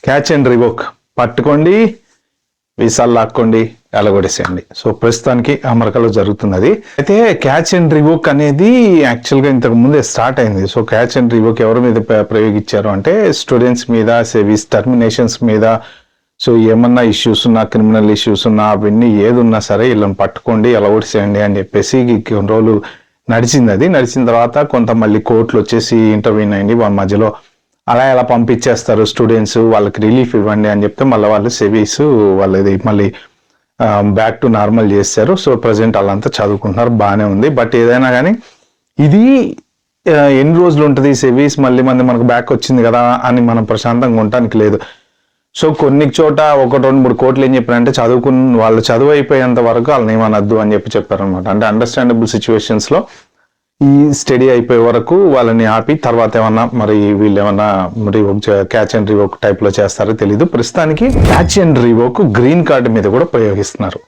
Catch and revoke పట్టుకోండి, వీసాలు లాక్కోండి, ఎలగొడేసేయండి. So ప్రస్తుతానికి అమెరికాలో జరుగుతున్నది. అయితే క్యాచ్ అండ్ రివోక్ అనేది యాక్చువల్గా ఇంతకు ముందే స్టార్ట్ అయింది. సో క్యాచ్ అండ్ రివోక్ ఎవరి మీద ప్రయోగించారు అంటే స్టూడెంట్స్ మీద, సేవీస్ టర్మినేషన్స్ మీద. సో ఏమన్నా ఇష్యూస్ ఉన్నా, క్రిమినల్ ఇష్యూస్ ఉన్నా, అవన్నీ ఏది ఉన్నా సరే వీళ్ళని పట్టుకోండి, ఎలగొడేసేయండి అని చెప్పేసి కొన్ని రోజులు నడిచింది. అది నడిచిన తర్వాత కొంత మళ్ళీ కోర్టులు వచ్చేసి ఇంటర్వ్యూన్ అయింది వాళ్ళ మధ్యలో. అలా ఎలా పంపించేస్తారు స్టూడెంట్స్, వాళ్ళకి రిలీఫ్ ఇవ్వండి అని చెప్తే మళ్ళీ వాళ్ళు సేవీస్ వాళ్ళది మళ్ళీ బ్యాక్ టు నార్మల్ చేశారు. సో ప్రజెంట్ వాళ్ళంతా చదువుకుంటున్నారు, బాగానే ఉంది. బట్ ఏదైనా కానీ ఇది ఎన్ని రోజులు ఉంటుంది సేవీస్ మళ్ళీ మనకు బ్యాక్ వచ్చింది కదా అని మనం ప్రశాంతంగా ఉండటానికి లేదు. సో కొన్ని చోట 1-2-3 కోట్లు ఏం చెప్పారంటే వాళ్ళు చదువు అయిపోయేంత వరకు వాళ్ళని ఏమనద్దు అని చెప్పారనమాట. అంటే అండర్స్టాండబుల్ సిచ్యువేషన్స్ లో ఈ స్టడీ అయిపోయే వరకు వాళ్ళని ఆపి తర్వాత ఏమన్నా మరి వీళ్ళు ఏమన్నా క్యాచ్ అండ్ రివోక్ టైప్ లో చేస్తారో తెలీదు. ప్రస్తుతానికి catch and revoke green card మీద కూడా ప్రయోగిస్తున్నారు.